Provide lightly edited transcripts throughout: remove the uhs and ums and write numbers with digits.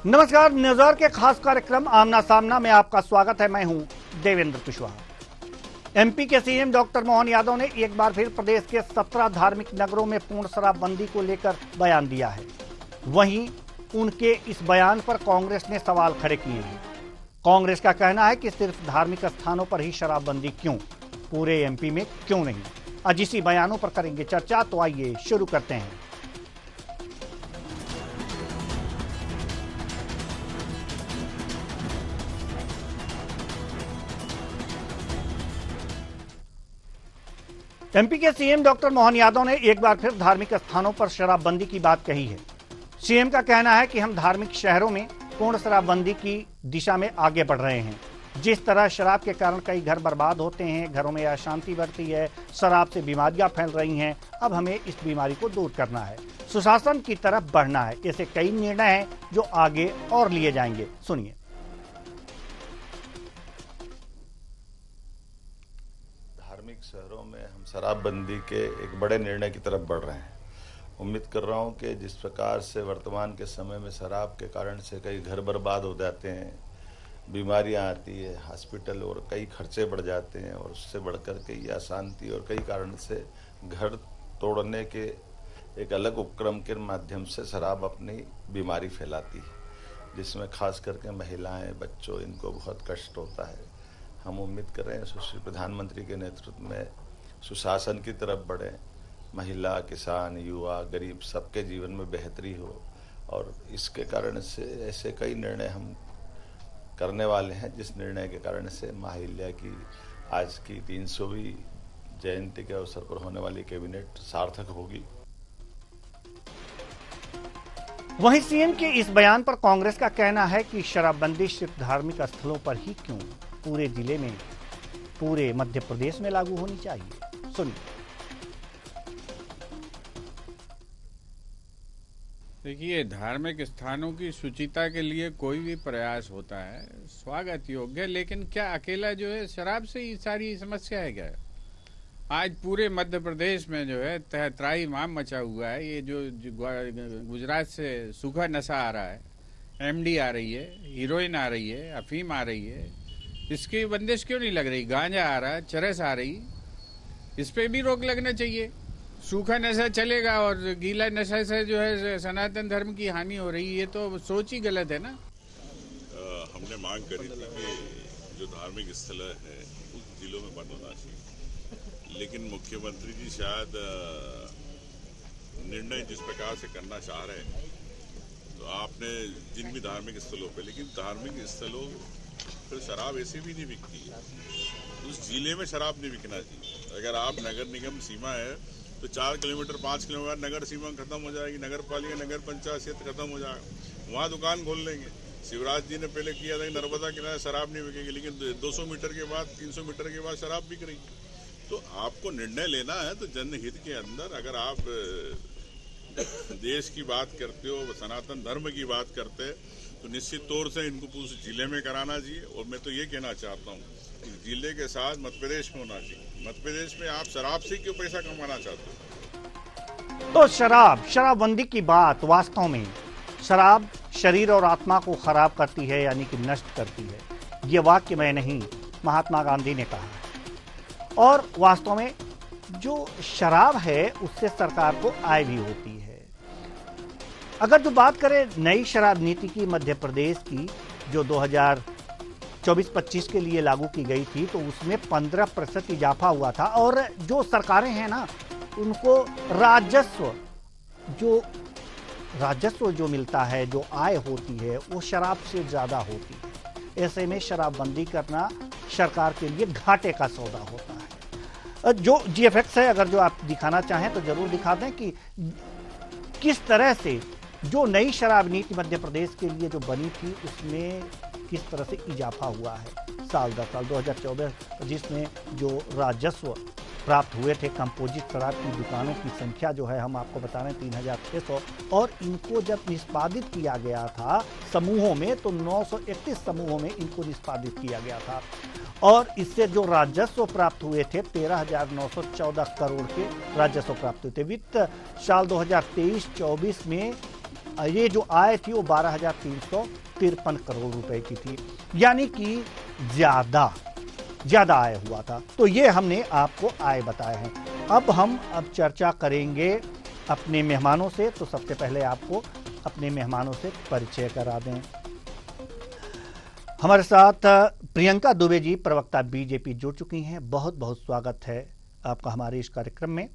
नमस्कार, न्यूज़र के खास कार्यक्रम आमना सामना में आपका स्वागत है। मैं हूं देवेंद्र कुशवाहा। एमपी के सीएम डॉक्टर मोहन यादव ने एक बार फिर प्रदेश के 17 धार्मिक नगरों में पूर्ण शराबबंदी को लेकर बयान दिया है। वहीं उनके इस बयान पर कांग्रेस ने सवाल खड़े किए हैं। कांग्रेस का कहना है कि सिर्फ धार्मिक स्थानों पर ही शराबबंदी क्यों, पूरे एमपी में क्यों नहीं। आज इसी बयानों पर करेंगे चर्चा, तो आइए शुरू करते हैं। एमपी के सीएम डॉक्टर मोहन यादव ने एक बार फिर धार्मिक स्थानों पर शराबबंदी की बात कही है। सीएम का कहना है कि हम धार्मिक शहरों में पूर्ण शराबबंदी की दिशा में आगे बढ़ रहे हैं। जिस तरह शराब के कारण कई घर बर्बाद होते हैं, घरों में अशांति बढ़ती है, शराब से बीमारियां फैल रही हैं, अब हमें इस बीमारी को दूर करना है, सुशासन की तरफ बढ़ना है। ऐसे कई निर्णय हैं जो आगे और लिए जाएंगे। सुनिए। धार्मिक शहरों में हम शराबबंदी के एक बड़े निर्णय की तरफ बढ़ रहे हैं। उम्मीद कर रहा हूं कि जिस प्रकार से वर्तमान के समय में शराब के कारण से कई घर बर्बाद हो जाते हैं, बीमारियां आती है, हॉस्पिटल और कई खर्चे बढ़ जाते हैं, और उससे बढ़कर के ये अशांति और कई कारण से घर तोड़ने के एक अलग उपक्रम के माध्यम से शराब अपनी बीमारी फैलाती है, जिसमें खास करके महिलाएं, बच्चों, इनको बहुत कष्ट होता है। हम उम्मीद कर रहे हैं सुश्री प्रधानमंत्री के नेतृत्व में सुशासन की तरफ बढ़े, महिला, किसान, युवा, गरीब सबके जीवन में बेहतरी हो, और इसके कारण से ऐसे कई निर्णय हम करने वाले हैं जिस निर्णय के कारण से महाहिल्या की आज की 300वीं जयंती के अवसर पर होने वाली कैबिनेट सार्थक होगी। वहीं सीएम के इस बयान पर कांग्रेस का कहना है कि शराबबंदी सिर्फ धार्मिक स्थलों पर ही क्यों, पूरे जिले में, पूरे मध्य प्रदेश में लागू होनी चाहिए। सुनिए। देखिए, धार्मिक स्थानों की शुचिता के लिए कोई भी प्रयास होता है स्वागत योग्य, लेकिन क्या अकेला जो है शराब से ही सारी समस्या है क्या? आज पूरे मध्य प्रदेश में जो है त्राही माम मचा हुआ है। ये जो गुजरात से सूखा नशा आ रहा है, एमडी आ रही है, हीरोइन आ रही है, अफीम आ रही है, इसकी बंदिश क्यों नहीं लग रही? गांजा आ रहा है, चरस आ रही, इस पे भी रोक लगना चाहिए। सूखा नशा चलेगा और गीला नशा से जो है सनातन धर्म की हानि हो रही है, तो सोच ही गलत है ना। हमने मांग करी थी कि जो धार्मिक स्थल है उस जिलों में बंद होना चाहिए, लेकिन मुख्यमंत्री जी शायद निर्णय जिस प्रकार से करना चाह रहे हैं, तो आपने जिन भी धार्मिक स्थलों पे, लेकिन धार्मिक स्थलों पर शराब ऐसे भी नहीं बिकती है, उस जिले में शराब नहीं बिकना चाहिए। अगर आप नगर निगम सीमा है तो 4 किलोमीटर 5 किलोमीटर नगर सीमा खत्म हो जाएगी, नगर पालिका, नगर पंचायत क्षेत्र खत्म हो जाएगा, वहाँ दुकान खोल लेंगे। शिवराज जी ने पहले किया था कि नर्मदा किनारे शराब नहीं बिकेगी, लेकिन 200 मीटर के बाद, 300 मीटर के बाद शराब बिक रही। तो आपको निर्णय लेना है तो जनहित के अंदर, अगर आप देश की बात करते हो, सनातन धर्म की बात करते हैं, तो निश्चित तौर से इनको पूरे जिले में कराना चाहिए। और मैं तो ये कहना चाहता हूँ, जिले के साथ मध्य प्रदेश में होना चाहिए। मध्य प्रदेश में आप शराब से क्यों पैसा कमाना चाहते हो? तो शराबबंदी की बात, वास्तव में शराब शरीर और आत्मा को खराब करती है, यानी कि नष्ट करती है। ये वाक्य मैं नहीं, महात्मा गांधी ने कहा है। और वास्तव में जो शराब है उससे सरकार को आय भी होती है। अगर जो बात करें नई शराब नीति की, मध्य प्रदेश की, जो 2024-25 के लिए लागू की गई थी, तो उसमें 15% इजाफा हुआ था। और जो सरकारें हैं ना, उनको राजस्व जो मिलता है, जो आय होती है, वो शराब से ज्यादा होती है। ऐसे में शराबबंदी करना सरकार के लिए घाटे का सौदा होता है। जो जीएफएक्स है, अगर जो आप दिखाना चाहें तो जरूर दिखा दें कि किस तरह से जो नई शराब नीति मध्य प्रदेश के लिए जो बनी थी, उसमें किस तरह से इजाफा हुआ है साल दर साल। 2014-25 में जो राजस्व प्राप्त हुए थे, कंपोजिट शराब की दुकानों की संख्या जो है, हम आपको बता रहे हैं 3600, और इनको जब निष्पादित किया गया था समूहों में, तो 931 समूहों में इनको निष्पादित किया गया था। और इससे जो राजस्व प्राप्त हुए थे 13,914 करोड़ के राजस्व प्राप्त हुए थे। वित्त साल 2023-24 में ये जो आय थी वो 12,353 करोड़ रुपए की थी, यानी कि ज्यादा आय हुआ था। तो ये हमने आपको आय बताए हैं। अब हम चर्चा करेंगे अपने मेहमानों से। तो सबसे पहले आपको अपने मेहमानों से परिचय करा दें। हमारे साथ प्रियंका दुबे जी, प्रवक्ता बीजेपी, जुड़ चुकी हैं। बहुत बहुत स्वागत है आपका हमारे इस कार्यक्रम में।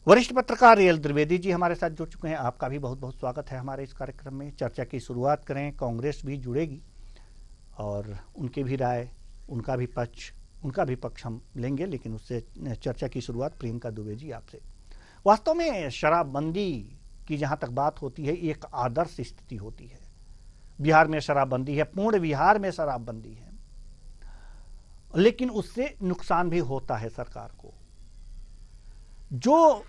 वरिष्ठ पत्रकार रियल द्विवेदी जी हमारे साथ जुड़ चुके हैं, आपका भी बहुत बहुत स्वागत है हमारे इस कार्यक्रम में। चर्चा की शुरुआत करें। कांग्रेस भी जुड़ेगी और उनकी भी राय, उनका भी पक्ष हम लेंगे, लेकिन उससे चर्चा की शुरुआत प्रियंका दुबे जी आपसे। वास्तव में शराबबंदी की जहां तक बात होती है, एक आदर्श स्थिति होती है। बिहार में शराबबंदी है, पूर्ण बिहार में शराबबंदी है, लेकिन उससे नुकसान भी होता है सरकार को। जो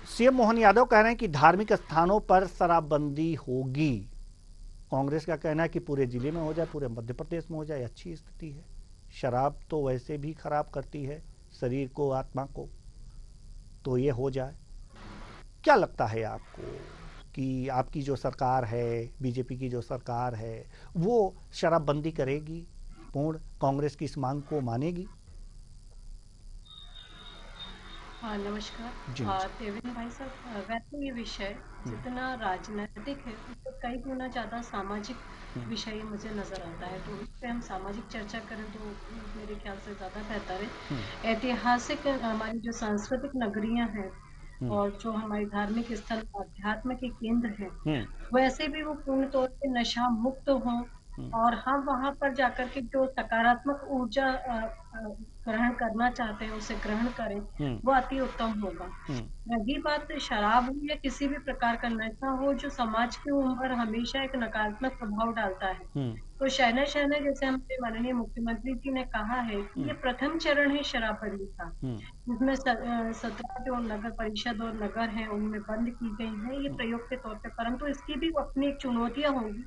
सीएम मोहन यादव कह रहे हैं कि धार्मिक स्थानों पर शराबबंदी होगी, कांग्रेस का कहना है कि पूरे जिले में हो जाए, पूरे मध्य प्रदेश में हो जाए, अच्छी स्थिति है। शराब तो वैसे भी खराब करती है शरीर को, आत्मा को, तो ये हो जाए। क्या लगता है आपको कि आपकी जो सरकार है, बीजेपी की जो सरकार है, वो शराबबंदी करेगी, पूर्ण कांग्रेस की इस मांग को मानेगी? हाँ, नमस्कार। देवेंद्र भाई साहब, वैसे ये विषय जितना राजनीतिक है उससे कई गुना ज़्यादा सामाजिक विषय मुझे नजर आता है। तो उस पर हम सामाजिक चर्चा करें तो मेरे ख्याल से ज़्यादा बेहतर है। ऐतिहासिक हमारी जो सांस्कृतिक नगरियां हैं और जो हमारी धार्मिक स्थल, अध्यात्म के केंद्र हैं, वैसे भी वो पूर्ण तौर पे नशा मुक्त हों और हम वहां पर जाकर के जो सकारात्मक ऊर्जा ग्रहण करना चाहते हैं उसे ग्रहण करें, वो अति उत्तम होगा। रही बात शराब हो या किसी भी प्रकार का नशा हो जो समाज के ऊपर हमेशा एक नकारात्मक प्रभाव डालता है, तो शहना शहना जैसे हमारे माननीय मुख्यमंत्री जी ने कहा है कि ये प्रथम चरण है शराबबंदी का, जिसमें 17 जो नगर परिषद और नगर हैं उनमें बंद की गई है ये प्रयोग के तौर पे, परंतु इसकी भी अपनी एक चुनौतियां होंगी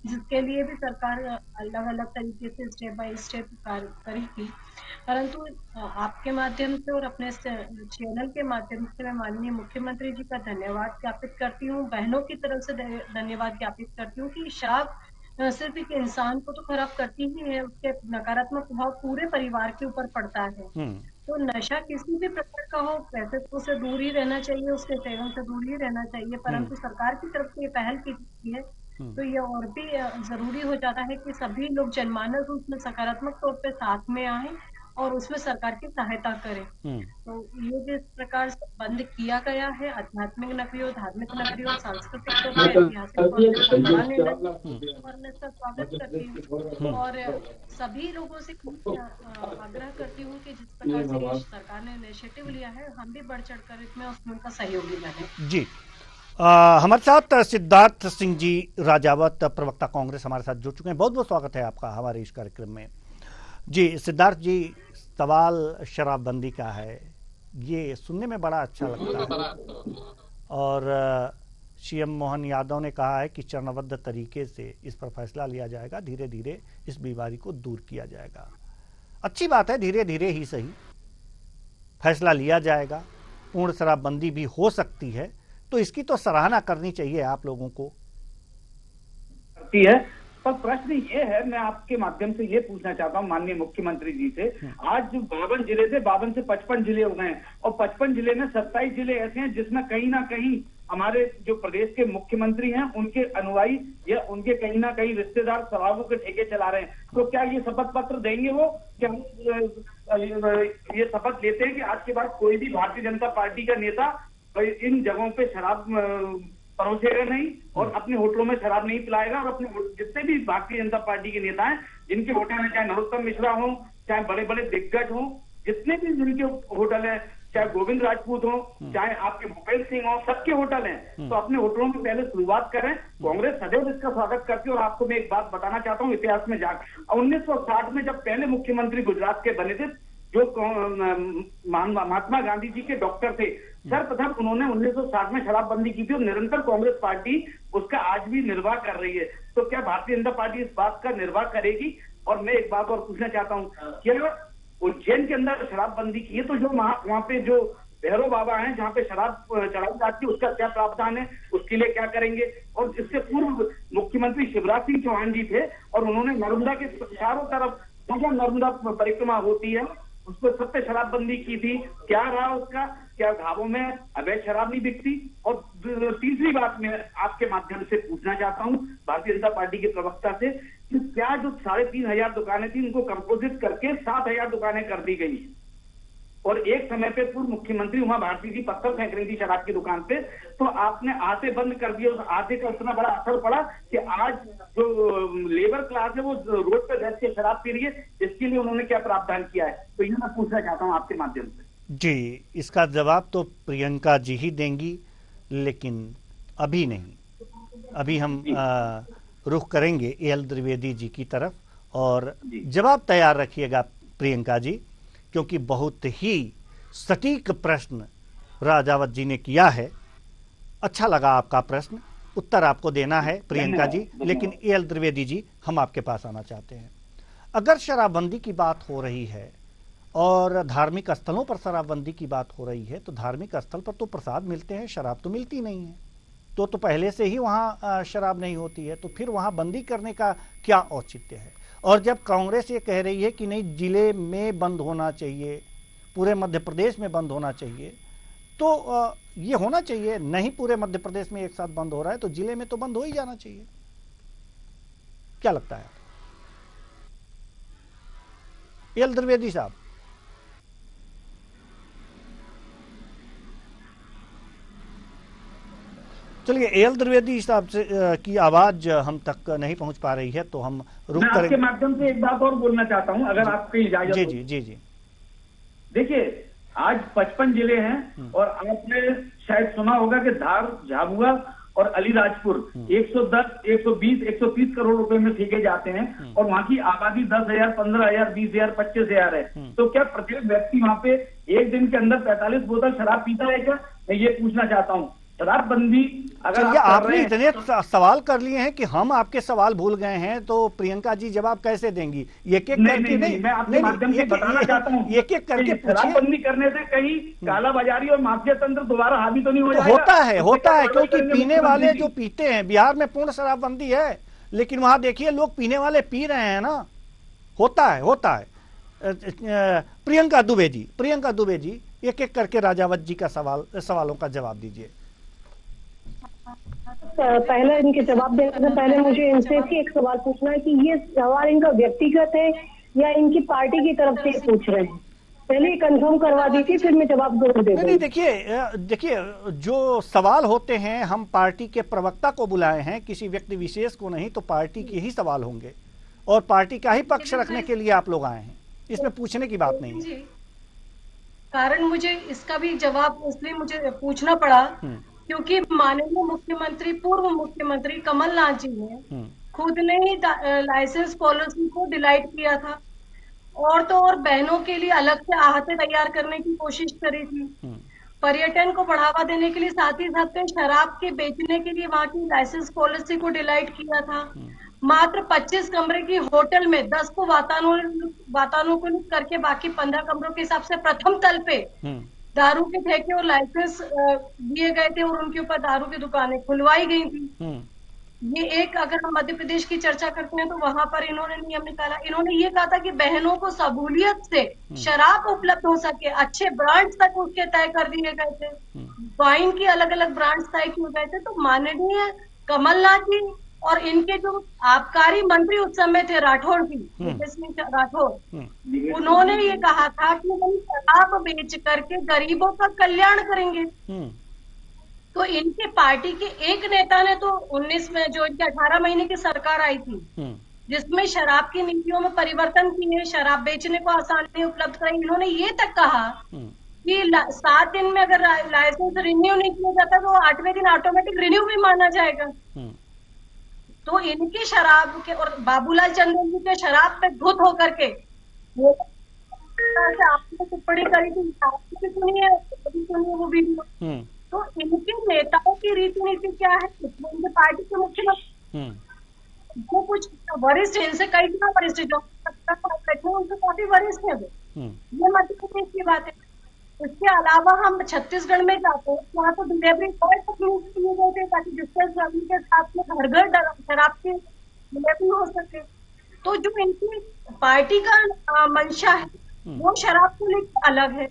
जिसके लिए भी सरकार अलग अलग तरीके से स्टेप बाय स्टेप कार्य करेगी। परंतु आपके माध्यम से और अपने चैनल के माध्यम से मैं माननीय मुख्यमंत्री जी का धन्यवाद ज्ञापित करती हूँ, बहनों की तरफ से धन्यवाद ज्ञापित करती हूँ कि शराब सिर्फ एक इंसान को तो खराब करती ही है, उसके नकारात्मक प्रभाव पूरे परिवार के ऊपर पड़ता है। तो नशा किसी भी प्रकार का हो, वैसे तो उसे दूर ही रहना चाहिए, उसके सेवन से दूर ही रहना चाहिए, परंतु सरकार की तरफ से ये पहल की गई है तो ये और भी जरूरी हो जाता है कि सभी लोग जनमानस उसमें सकारात्मक तौर पे साथ में आए और उसमें सरकार की सहायता करें। तो ये जिस प्रकार से बंद किया गया है आध्यात्मिक नगरियों, धार्मिक नगरियों, सांस्कृतिक तौर पर, ऐतिहासिक तौर पर, और मैं इसका स्वागत करती हूँ और सभी लोगों से आग्रह करती हूँ कि जिस प्रकार से सरकार ने इनिशिएटिव लिया है हम भी बढ़ चढ़ कर इसमें उनका सहयोगी बने। जी, हमारे साथ सिद्धार्थ सिंह जी राजावत, प्रवक्ता कांग्रेस, हमारे साथ जुड़ चुके हैं। बहुत बहुत स्वागत है आपका हमारे इस कार्यक्रम में। जी सिद्धार्थ जी, सवाल शराबबंदी का है, ये सुनने में बड़ा अच्छा लगता है और सीएम मोहन यादव ने कहा है कि चरणबद्ध तरीके से इस पर फैसला लिया जाएगा, धीरे धीरे इस बीमारी को दूर किया जाएगा। अच्छी बात है, धीरे धीरे ही सही फैसला लिया जाएगा, पूर्ण शराबबंदी भी हो सकती है, तो इसकी तो सराहना करनी चाहिए आप लोगों को। है पर प्रश्न ये है, मैं आपके माध्यम से ये पूछना चाहता हूँ माननीय मुख्यमंत्री जी से, आज 52 जिले थे, 52 से 55 जिले हो गए हैं और 55 जिले में 27 जिले ऐसे हैं जिसमें कहीं ना कहीं हमारे जो प्रदेश के मुख्यमंत्री हैं उनके अनुयायी या उनके कहीं ना कहीं रिश्तेदार शराबों के ठेके चला रहे हैं। तो क्या ये शपथ पत्र देंगे वो, क्या ये शपथ लेते हैं कि आज के बाद कोई भी भारतीय जनता पार्टी का नेता इन जगहों पे शराब परोसेगा नहीं और अपने होटलों में शराब नहीं पिलाएगा, और अपने जितने भी भारतीय जनता पार्टी के नेता हैं जिनके होटल में, चाहे नरोत्तम मिश्रा हो, चाहे बड़े बड़े दिग्गज हो, जितने भी जिनके होटल हैं, चाहे गोविंद राजपूत हो, चाहे आपके भूपेंद्र सिंह हो, सबके होटल हैं, तो अपने होटलों में पहले शुरुआत करें। कांग्रेस सदैव इसका स्वागत करती है और आपको मैं एक बात बताना चाहता हूँ, इतिहास में जाकर 1960 में जब पहले मुख्यमंत्री गुजरात के बने थे, जो महात्मा गांधी जी के डॉक्टर थे, सर्वप्रथम उन्होंने 1960 में शराबबंदी की थी और निरंतर कांग्रेस पार्टी उसका आज भी निर्वाह कर रही है। तो क्या भारतीय जनता पार्टी इस बात का निर्वाह करेगी? और मैं एक बात और पूछना चाहता हूँ, क्या उज्जैन के अंदर शराबबंदी की है तो जो वहां पे जो भैरव बाबा हैं जहाँ पे शराब चढ़ाई जाती है, उसका क्या प्रावधान है, उसके लिए क्या करेंगे। और इससे पूर्व मुख्यमंत्री शिवराज सिंह चौहान जी थे और उन्होंने नर्मदा के चारों तरफ जहाँ नर्मदा परिक्रमा होती है उस पर सब पे शराबबंदी की थी। क्या रहा उसका, क्या ढाबों में अवैध शराब नहीं बिकती। और तीसरी बात मैं आपके माध्यम से पूछना चाहता हूँ भारतीय जनता पार्टी के प्रवक्ता से कि क्या जो 3,500 दुकानें थी उनको कंपोजिट करके 7,000 दुकानें कर दी गई और एक समय पे पूर्व मुख्यमंत्री उमा भारती जी पत्थर फेंक रही थी शराब की दुकान पे, तो आपने आते बंद कर दिए। उस आते का इतना बड़ा असर पड़ा कि आज जो लेबर क्लास है वो रोड पे बैठ के शराब पी रही है। इसके लिए उन्होंने क्या प्रावधान किया है, तो ये मैं पूछना चाहता हूँ आपके माध्यम से। जी, इसका जवाब तो प्रियंका जी ही देंगी, लेकिन अभी नहीं। अभी हम रुख करेंगे एल द्विवेदी जी की तरफ और जवाब तैयार रखिएगा प्रियंका जी, क्योंकि बहुत ही सटीक प्रश्न राजावत जी ने किया है। अच्छा लगा आपका प्रश्न, उत्तर आपको देना है प्रियंका जी, लेकिन एल द्विवेदी जी हम आपके पास आना चाहते हैं। अगर शराबबंदी की बात हो रही है और धार्मिक स्थलों पर शराबबंदी की बात हो रही है, तो धार्मिक स्थल पर तो प्रसाद मिलते हैं, शराब तो मिलती नहीं है। तो पहले से ही वहाँ शराब नहीं होती है, तो फिर वहाँ बंदी करने का क्या औचित्य है। और जब कांग्रेस ये कह रही है कि नहीं जिले में बंद होना चाहिए, पूरे मध्य प्रदेश में बंद होना चाहिए, तो ये होना चाहिए। नहीं पूरे मध्य प्रदेश में एक साथ बंद हो रहा है तो जिले में तो बंद हो ही जाना चाहिए। क्या लगता है एल द्विवेदी साहब? चलिए, एल द्विवेदी साहब से की आवाज हम तक नहीं पहुंच पा रही है, तो हम रुक करेंगे। आपके माध्यम से एक बात और बोलना चाहता हूं, अगर आपकी इजाजत जी हो। जी जी जी। देखिए, आज 55 जिले हैं और आपने शायद सुना होगा कि धार, झाबुआ और अलीराजपुर 110, 120, 130 करोड़ रुपए में ठेके जाते हैं और वहां की आबादी 10,000, 15,000, 20,000, 25,000 है। तो क्या प्रत्येक व्यक्ति वहां पे एक दिन के अंदर 45 बोतल शराब पीता है क्या? मैं ये पूछना चाहता हूँ। शराबबंदी अगर आपने इतने सवाल कर लिए हैं कि हम आपके सवाल भूल गए हैं, तो प्रियंका जी जवाब कैसे देंगी? एक एक करके नहीं, मैं आपके माध्यम से बताना चाहता हूँ, एक एक करके शराबबंदी करने से कहीं कालाबाजारी और माफिया तंत्र दोबारा हावी तो नहीं हो जाएगा? होता है, क्योंकि पीने वाले जो पीते हैं, बिहार में पूर्ण शराबबंदी है, लेकिन वहां देखिए लोग पीने वाले पी रहे हैं ना। होता है। प्रियंका दुबे जी एक एक करके राजावत जी का सवालों का जवाब दीजिए। पहले इनके जवाब देने से पहले मुझे इनसे भी एक सवाल पूछना है कि ये सवाल इनका व्यक्तिगत है या इनकी पार्टी की तरफ से पूछ रहे हैं? पहले कंफर्म करवा दीजिए, फिर मैं जवाब जरूर दे दूंगी। नहीं, देखिए जो सवाल होते हैं, हम पार्टी के प्रवक्ता को बुलाए हैं, किसी व्यक्ति विशेष को नहीं, तो पार्टी के ही सवाल होंगे और पार्टी का ही पक्ष रखने के लिए आप लोग आए हैं, इसमें पूछने की बात नहीं है। कारण मुझे इसका भी जवाब इसलिए मुझे पूछना पड़ा क्योंकि माननीय मुख्यमंत्री, पूर्व मुख्यमंत्री कमलनाथ जी ने खुद ने ही लाइसेंस पॉलिसी को डिलाइट किया था और तो और बहनों के लिए अलग से आहते तैयार करने की कोशिश करी थी। पर्यटन को बढ़ावा देने के लिए साथ ही साथ शराब के बेचने के लिए वहां की लाइसेंस पॉलिसी को डिलाइट किया था। मात्र 25 कमरे की होटल में 10 को वातानुकूलित करके बाकी 15 कमरों के हिसाब से प्रथम तल पे दारू के ठेके और लाइसेंस दिए गए थे और उनके ऊपर दारू की दुकानें खुलवाई गई थी। ये एक, अगर हम मध्य प्रदेश की चर्चा करते हैं तो वहां पर इन्होंने नियम निकाला। इन्होंने ये कहा था कि बहनों को सहूलियत से शराब उपलब्ध हो सके, अच्छे ब्रांड्स तक उसके तय कर दिए गए थे, वाइन के अलग अलग ब्रांड्स तय किए गए थे। तो माननीय कमलनाथ जी और इनके जो आबकारी मंत्री उस समय थे राठौड़ जी, राठौड़, उन्होंने ये कहा था कि हम शराब बेच करके गरीबों का कल्याण करेंगे। तो इनके पार्टी के एक नेता ने तो 19 में जो इनके 18 महीने की सरकार आई थी, जिसमें शराब की नीतियों में परिवर्तन किए, शराब बेचने को आसानी उपलब्ध कराई, इन्होंने ये तक कहा कि 7 दिन में अगर लाइसेंस रिन्यू नहीं किया जाता तो 8वें दिन ऑटोमेटिक रिन्यू भी माना जाएगा। तो इनकी शराब के और बाबूलाल चंदेल जी के शराब पे धुत होकर के आपने टिप्पणी करी थी, सुनिए वो वीडियो। तो इनके नेताओं की रीति नीति क्या है? इनके पार्टी के मुख्यमंत्री जो कुछ वरिष्ठ, इनसे कई गुना वरिष्ठ जो बैठे उनसे काफी वरिष्ठ है, ये मध्य प्रदेश की बात है। इसके अलावा हम छत्तीसगढ़ में जाते हैं, वहाँ तो डिलीवरी बॉय तक नियुक्त किए गए थे ताकि जिससे सभी के साथ में घर घर शराब की डिलीवरी हो सके। तो जो इनकी पार्टी का मंशा है वो शराब को लेकर अलग है,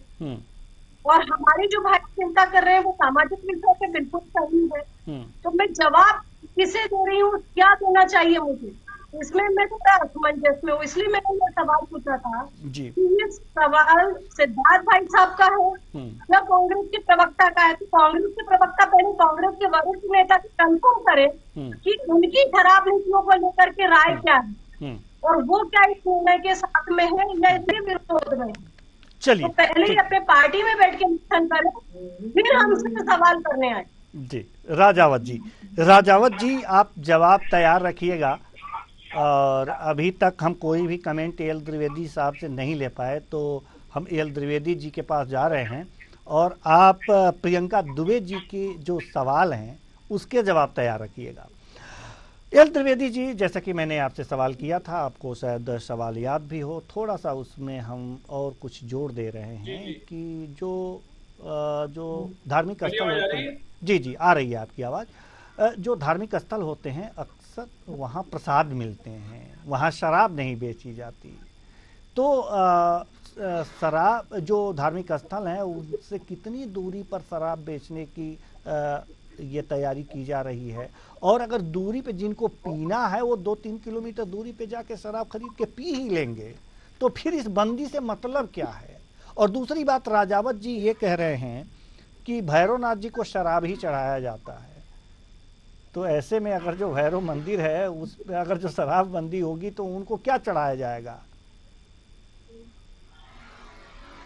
और हमारे जो भाई चिंता कर रहे हैं वो सामाजिक विषय पे बिल्कुल सही है। तो मैं जवाब किसे दे रही हूँ, क्या देना चाहिए मुझे, इसमें मैं थोड़ा असमंजस में हूँ। इसलिए मैंने ये सवाल पूछा था कि ये सवाल सिद्धार्थ भाई साहब का है या कांग्रेस के प्रवक्ता का है। तो कांग्रेस के प्रवक्ता पहले कांग्रेस के वरिष्ठ नेता की कंफर्म करे कि उनकी खराब नीतियों को लेकर के राय क्या है और वो क्या इस निर्णय के साथ में है या इसके विरोध में। चलिए, तो पहले ही अपने पार्टी में बैठ के निरीक्षण करें, फिर हमसे सवाल करने आए। जी राजावत जी आप जवाब तैयार रखिएगा। और अभी तक हम कोई भी कमेंट एल द्विवेदी साहब से नहीं ले पाए, तो हम एल द्विवेदी जी के पास जा रहे हैं और आप प्रियंका दुबे जी के जो सवाल हैं उसके जवाब तैयार रखिएगा। एल द्विवेदी जी, जैसा कि मैंने आपसे सवाल किया था, आपको शायद सवाल याद भी हो, थोड़ा सा उसमें हम और कुछ जोड़ दे रहे हैं कि जो धार्मिक स्थल होते हैं, जी आ रही है आपकी आवाज़, जो धार्मिक स्थल होते हैं अक्सर वहाँ प्रसाद मिलते हैं, वहाँ शराब नहीं बेची जाती। तो शराब जो धार्मिक स्थल हैं उनसे कितनी दूरी पर शराब बेचने की ये तैयारी की जा रही है, और अगर दूरी पे जिनको पीना है वो 2-3 किलोमीटर दूरी पे जाके शराब खरीद के पी ही लेंगे, तो फिर इस बंदी से मतलब क्या है। और दूसरी बात, राजावत जी ये कह रहे हैं कि भैरवनाथ जी को शराब ही चढ़ाया जाता है, तो ऐसे में अगर जो भैरव मंदिर है उस पे अगर जो शराब बंदी होगी तो उनको क्या चढ़ाया जाएगा।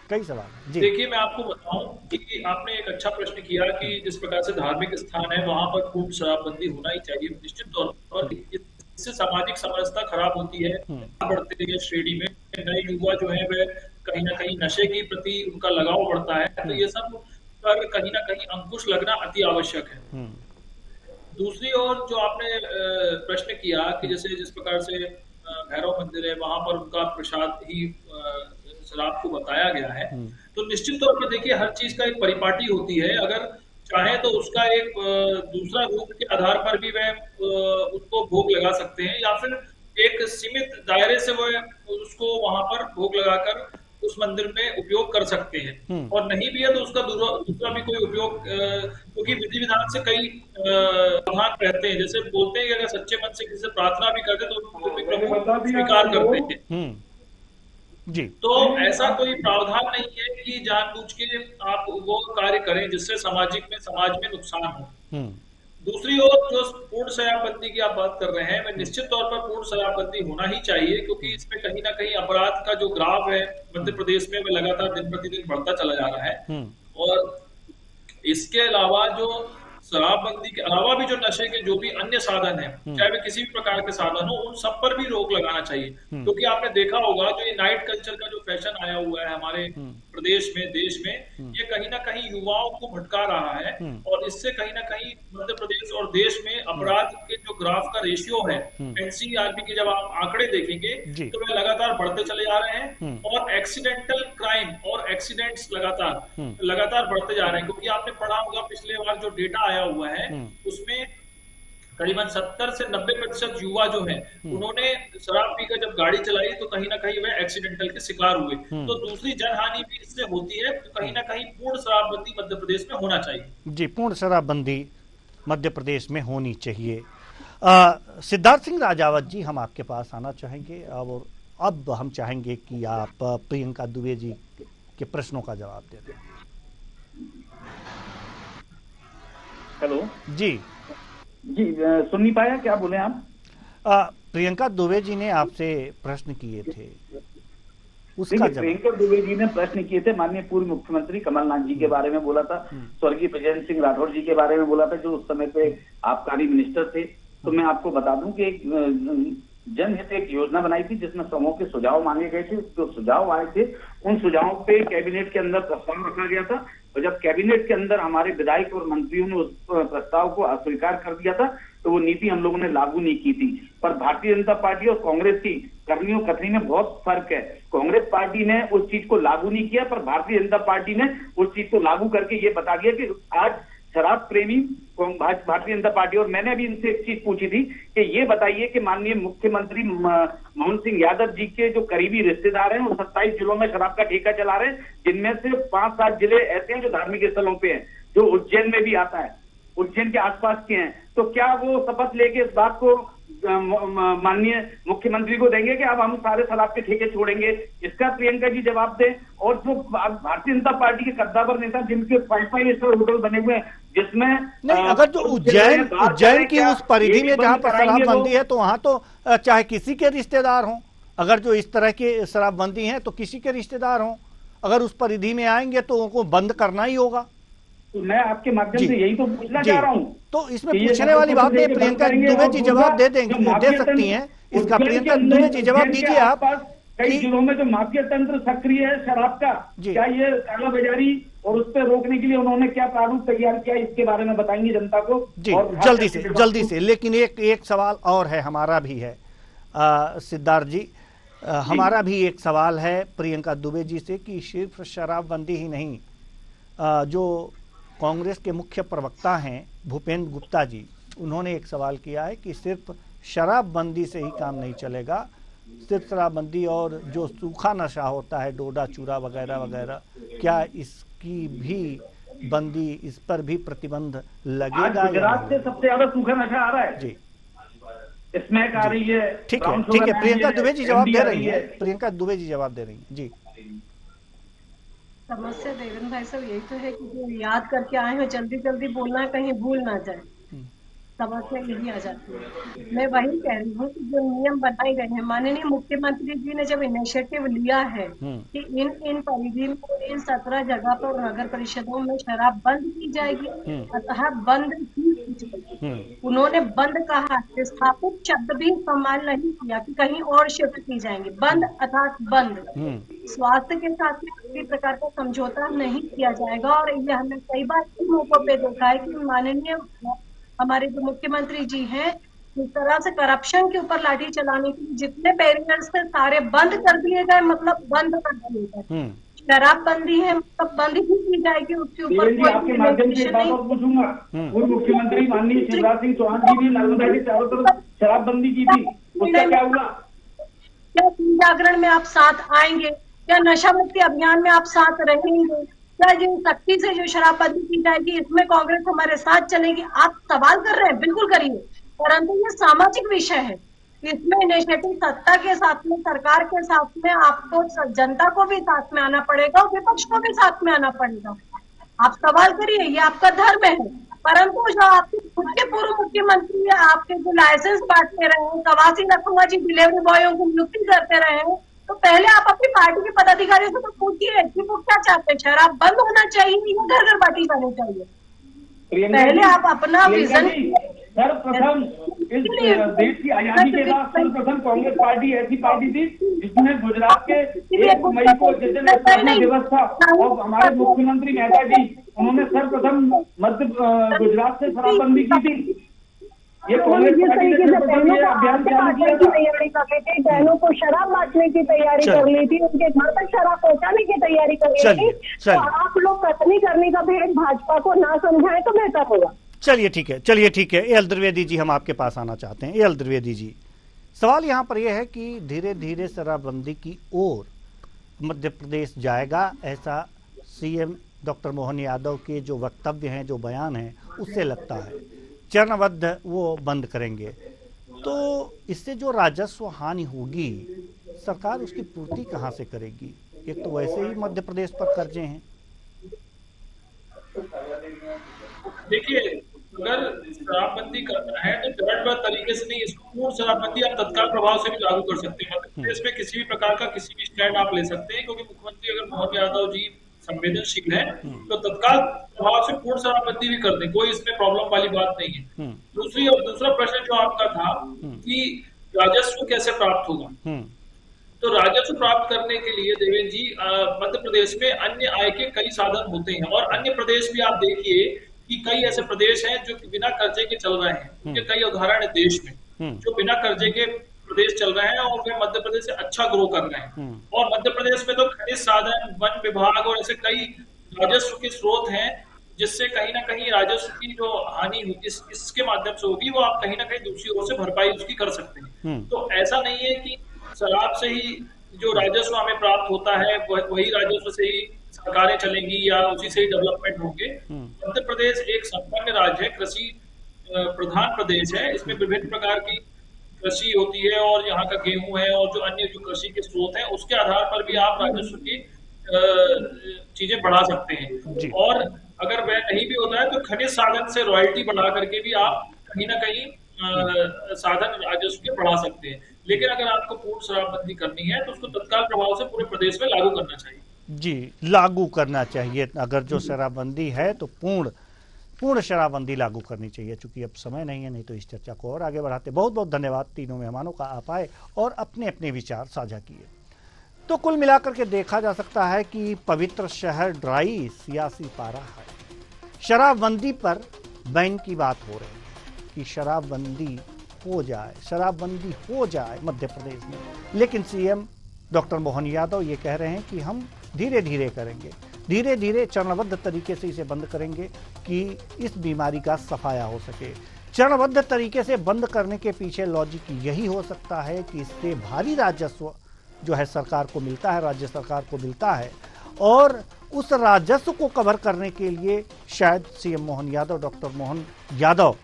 कई सवाल जी। देखिए, मैं आपको बताऊं कि आपने एक अच्छा प्रश्न किया कि जिस प्रकार से धार्मिक स्थान है वहां पर पूर्ण शराबबंदी होना ही चाहिए। निश्चित तौर पर इससे सामाजिक समरसता खराब होती है, बढ़ते हैं श्रेणी में नए युवा जो है वह कहीं ना कहीं नशे के प्रति उनका लगाव बढ़ता है, तो ये सब पर कहीं ना कहीं अंकुश लगना अति आवश्यक है। दूसरी ओर जो आपने प्रश्न किया कि जैसे जिस प्रकार से भैरव मंदिर है वहां पर उनका प्रसाद ही शराब को बताया गया है, तो निश्चित तौर पर देखिए हर चीज का एक परिपाटी होती है। अगर चाहे तो उसका एक दूसरा रूप के आधार पर भी वह उसको भोग लगा सकते हैं, या फिर एक सीमित दायरे से वह उसको वहां पर भोग लगाकर उस मंदिर में उपयोग कर सकते हैं, और नहीं भी है तो उसका दूसरा भी कोई उपयोग, क्योंकि विधि विधान से कई भाग रहते हैं। जैसे बोलते हैं कि अगर सच्चे मन से किसी से प्रार्थना भी करते तो स्वीकार करते हैं जी। तो ऐसा कोई प्रावधान नहीं है कि जानबूझ के आप वो कार्य करें जिससे समाज में नुकसान हो। दूसरी ओर जो पूर्ण शराबबंदी की आप बात कर रहे हैं, मैं निश्चित तौर पर पूर्ण शराबबंदी होना ही चाहिए, क्योंकि इसमें कहीं ना कहीं अपराध का जो ग्राफ है मध्य प्रदेश में वह लगातार दिन प्रतिदिन बढ़ता चला जा रहा है। और इसके अलावा जो शराबबंदी के अलावा भी जो नशे के जो भी अन्य साधन है, चाहे वे किसी भी प्रकार के साधन हो, उन सब पर भी रोक लगाना चाहिए। क्योंकि आपने देखा होगा जो ये नाइट कल्चर का जो फैशन आया हुआ है हमारे प्रदेश में, देश में, ये कहीं ना कहीं युवाओं को भटका रहा है, और इससे कहीं ना कहीं मध्य प्रदेश और देश में अपराध के जो ग्राफ का रेशियो है, एनसीआरबी के जब आप आंकड़े देखेंगे तो वे लगातार बढ़ते चले जा रहे हैं, और एक्सीडेंटल क्राइम और एक्सीडेंट्स लगातार बढ़ते जा रहे हैं। क्योंकि आपने पढ़ा होगा पिछले बार जो डेटा आया हुआ है उसमें करीबन 70 से 90% युवा जो हैं उन्होंने शराब पीकर जब गाड़ी चलाई तो कहीं ना कहीं वह एक्सीडेंटल के शिकार हुए। तो दूसरी जनहानि भी इससे होती है, तो कहीं ना कहीं पूर्ण शराबबंदी मध्य प्रदेश में होना चाहिए। जी, पूर्ण शराबबंदी मध्य प्रदेश में होनी चाहिए। सिद्धार्थ सिंह राजावत जी, हम आपके पास आना चाहेंगे और अब हम चाहेंगे कि आप प्रियंका दुबे जी के प्रश्नों का जवाब दे दें। हेलो जी सुन नहीं पाया, क्या बोले आप? प्रियंका दुबे जी ने आपसे प्रश्न किए थे, उसका जवाब। प्रियंका दुबे जी ने प्रश्न किए थे, माननीय पूर्व मुख्यमंत्री कमलनाथ जी के बारे में बोला था, स्वर्गीय ब्रजेंद्र सिंह राठौर जी के बारे में बोला था जो उस समय पे आबकारी मिनिस्टर थे। तो मैं आपको बता दूं कि एक जनहित एक योजना बनाई थी जिसमें समूह के सुझाव मांगे गए थे। जो सुझाव आए थे उन सुझावों पे कैबिनेट के अंदर प्रस्ताव रखा गया था, और जब कैबिनेट के अंदर हमारे विधायक और मंत्रियों ने उस प्रस्ताव को अस्वीकार कर दिया था तो वो नीति हम लोगों ने लागू नहीं की थी। पर भारतीय जनता पार्टी और कांग्रेस की करनी और कथनी में बहुत फर्क है। कांग्रेस पार्टी ने उस चीज को लागू नहीं किया, पर भारतीय जनता पार्टी ने उस चीज को लागू करके ये बता दिया कि आज शराब प्रेमी भारतीय जनता पार्टी। और मैंने अभी इनसे एक चीज पूछी थी कि ये बताइए कि माननीय मुख्यमंत्री मोहन सिंह यादव जी के जो करीबी रिश्तेदार हैं वो 27 जिलों में शराब का ठेका चला रहे हैं, जिनमें से 5-7 जिले ऐसे हैं जो धार्मिक स्थलों पे हैं, जो उज्जैन में भी आता है, उज्जैन के आसपास के हैं। तो क्या वो शपथ लेके इस बात को माननीय मुख्यमंत्री को देंगे कि अब हम सारे शराब के ठेके छोड़ेंगे? इसका प्रियंका जी जवाब दें। और जो भारतीय जनता पार्टी के कद्दावर नेता जिनके 5 स्टार होटल बने हुए हैं, जिसमें नहीं, अगर जो उज्जैन की उस परिधि में जहां पर शराबबंदी है तो वहां तो चाहे किसी के रिश्तेदार हों, अगर जो इस तरह की शराबबंदी है तो किसी के रिश्तेदार हों, अगर उस परिधि में आएंगे तो उनको बंद करना ही होगा। तो मैं आपके माध्यम से यही तो पूछना चाह रहा हूँ। तो इसमें पूछने वाली बात नहीं, प्रियंका दुबे जी जवाब दे देंगे, दे सकती हैं इसका। प्रियंका दुबे जी जवाब दीजिए आप। कई जिलों में जो माफिया तंत्र सक्रिय है शराब का, क्या ये कालाबाजारी और उस पर रोकने के लिए उन्होंने क्या प्रारूप तैयार किया, इसके बारे में बताएंगे जनता को जी। जल्दी से लेकिन एक सवाल और है, हमारा भी है सिद्धार्थ जी, हमारा भी एक सवाल है प्रियंका दुबे जी से कि सिर्फ शराबबंदी ही नहीं, जो कांग्रेस के मुख्य प्रवक्ता हैं भूपेंद्र गुप्ता जी, उन्होंने एक सवाल किया है कि सिर्फ शराबबंदी से ही काम नहीं चलेगा, सिर्फ शराबबंदी और जो सूखा नशा होता है डोडा चूरा वगैरह वगैरह, क्या इसकी भी बंदी, इस पर भी प्रतिबंध लगेगा? गुजरात से सबसे ज्यादा सूखा नशा आ रहा है जी, इसमें आ रही है। ठीक है, प्रियंका दुबे जी जवाब दे रही है, प्रियंका दुबे जी जवाब दे रही है जी। समस्या देवेंद्र भाई साहब यही तो है कि जो याद करके आए हैं जल्दी जल्दी बोलना है, कहीं भूल ना जाए, समस्या यही आ जाती है। मैं वही कह रही हूँ कि जो नियम बनाए गए हैं, माननीय मुख्यमंत्री जी ने जब इनिशिएटिव लिया है कि इन परिधि में इन 17 जगह पर नगर परिषदों में शराब बंद की जाएगी, अतः बंद ही की जाएगी। उन्होंने बंद कहा, स्थापित शब्द भी इस्तेमाल नहीं किया कि कहीं और शिफ्ट की जाएंगी, बंद अर्थात बंद। स्वास्थ्य के साथ में किसी प्रकार का समझौता नहीं किया जाएगा। और ये हमने कई बार इन मौकों पे देखा है कि माननीय हमारे जो मुख्यमंत्री जी हैं, इस तरह से करप्शन के ऊपर लाठी चलाने के लिए जितने बैरियर्स थे सारे बंद कर दिए गए, मतलब बंद कर दिए गए। शराबबंदी है मतलब बंद ही की जाएगी, उसके ऊपर कोई आपके माध्यम से बात और पूछूंगा। पूर्व मुख्यमंत्री माननीय शिवराज सिंह चौहान जी भी नर्मदा के चारों तरफ शराबबंदी की थी, उसका क्या हुआ? क्या जागरण में आप साथ आएंगे? क्या नशा मुक्ति अभियान में आप साथ रहेंगे? क्या जो सख्ती से जो शराबबंदी की जाएगी इसमें कांग्रेस हमारे साथ चलेगी? आप सवाल कर रहे हैं, बिल्कुल करिए, परंतु ये सामाजिक विषय है, इसमें इनिशिएटिव सत्ता के साथ में, सरकार के साथ में, आपको जनता को भी साथ में आना पड़ेगा और विपक्ष को भी साथ में आना पड़ेगा। आप सवाल करिए, ये आपका धर्म है। परंतु जो आपके खुद के पूर्व मुख्यमंत्री है, आपके जो लाइसेंस बांटते रहे, कवासी रखूंगा जी डिलीवरी बॉयों की नियुक्ति करते रहे, तो पहले आप अपनी पार्टी के पदाधिकारियों से तो पूछिए कि वो क्या चाहते हैं, शराब बंद होना चाहिए या घर घर बांटी जानी चाहिए? पहले आप अपना विजन। सर्वप्रथम इस देश की आजादी के बाद सर्वप्रथम कांग्रेस पार्टी ऐसी पार्टी थी जिसने गुजरात के 1 मई को जिस दिन स्थापना दिवस था और हमारे मुख्यमंत्री मेहता जी, उन्होंने सर्वप्रथम मध्य गुजरात से शराबबंदी की थी। ये तरीके से तैयारी कर ली थी, बहनों को शराब बांटने की तैयारी कर ली थी, उनके घर तक शराब पहुंचाने की तैयारी कर ली थी। तो आप लोग कथनी करने का भेद भाजपा को ना समझाएं तो बेहतर होगा। चलिए ठीक है। एल द्विवेदी जी, हम आपके पास आना चाहते हैं। एल द्विवेदी जी, सवाल यहाँ पर यह है कि धीरे धीरे शराबबंदी की ओर मध्य प्रदेश जाएगा, ऐसा सीएम डॉक्टर मोहन यादव के जो वक्तव्य हैं, जो बयान हैं, उससे लगता है। चरणबद्ध वो बंद करेंगे, तो इससे जो राजस्व हानि होगी सरकार उसकी पूर्ति कहां से करेगी? एक तो वैसे ही मध्य प्रदेश पर कर्जे हैं। देखिए, अगर शराबबंदी करना है तो चरणबद्ध तरीके से नहीं, इसको पूर्ण शराबबंदी आप तत्काल प्रभाव से भी लागू कर सकते हैं। मध्य प्रदेश में किसी भी प्रकार का किसी भी स्टैंड आप ले सकते हैं, क्योंकि मुख्यमंत्री अगर मोहन यादव जी संवेदनशील है तो तत्काल प्रभाव से पूर्ण शराबबंदी भी कर दें, कोई इसमें प्रॉब्लम वाली बात नहीं है। दूसरा प्रश्न जो आपका था कि राजस्व कैसे प्राप्त होगा, तो राजस्व प्राप्त करने के लिए देवेंद्र जी मध्य प्रदेश में अन्य आय के कई साधन होते हैं, और अन्य प्रदेश भी आप देखिए कि कई ऐसे प्रदेश हैं जो बिना कर्जे के चल रहे हैं। उनके कई उदाहरण है देश में जो बिना कर्जे के प्रदेश चल रहे हैं और वे मध्य प्रदेश से अच्छा ग्रो कर रहे हैं। और मध्य प्रदेश में तो खनिज साधन, वन विभाग और ऐसे कई राजस्व के स्रोत हैं जिससे कहीं ना कहीं राजस्व की जो हानि इसके माध्यम से होगी वो आप कहीं ना कहीं दूसरी ओर से भरपाई उसकी कर सकते हैं। तो ऐसा नहीं है कि शराब से ही जो राजस्व हमें प्राप्त होता है वही राजस्व से ही सरकारें चलेंगी या उसी से ही डेवलपमेंट होंगे। मध्य प्रदेश एक संपन्न राज्य है, कृषि प्रधान प्रदेश है। इसमें विभिन्न प्रकार की कृषि होती है और यहाँ का गेहूं है और जो अन्य जो कृषि के स्रोत हैं उसके आधार पर भी आप राजस्व की चीजें बढ़ा सकते हैं। और अगर वह नहीं भी होता है तो खनिज साधन से रॉयल्टी बढ़ा करके भी आप कहीं ना कहीं साधन राजस्व के बढ़ा सकते हैं। लेकिन अगर आपको पूर्ण शराबबंदी करनी है तो उसको तत्काल प्रभाव से पूरे प्रदेश में लागू करना चाहिए। जी, लागू करना चाहिए। अगर जो शराबबंदी है तो पूर्ण शराबबंदी लागू करनी चाहिए। चूंकि अब समय नहीं है, नहीं तो इस चर्चा को और आगे बढ़ाते। बहुत बहुत धन्यवाद तीनों मेहमानों का, आप आए और अपने अपने विचार साझा किए। तो कुल मिलाकर के देखा जा सकता है कि पवित्र शहर ड्राई सियासी पारा है। शराबबंदी पर बैन की बात हो रही है कि शराबबंदी हो जाए मध्य प्रदेश में। लेकिन सीएम डॉक्टर मोहन यादव ये कह रहे हैं कि हम धीरे धीरे करेंगे, धीरे धीरे चरणबद्ध तरीके से इसे बंद करेंगे कि इस बीमारी का सफाया हो सके। चरणबद्ध तरीके से बंद करने के पीछे लॉजिक यही हो सकता है कि इससे भारी राजस्व जो है सरकार को मिलता है, राज्य सरकार को मिलता है, और उस राजस्व को कवर करने के लिए शायद सीएम मोहन यादव, डॉक्टर मोहन यादव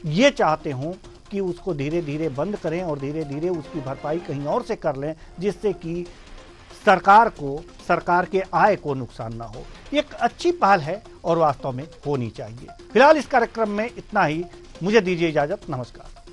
ये चाहते हों कि उसको धीरे धीरे बंद करें और धीरे धीरे उसकी भरपाई कहीं और से कर लें, जिससे कि सरकार के आय को नुकसान ना हो। एक अच्छी पहल है और वास्तव में होनी चाहिए। फिलहाल इस कार्यक्रम में इतना ही। मुझे दीजिए इजाजत। नमस्कार।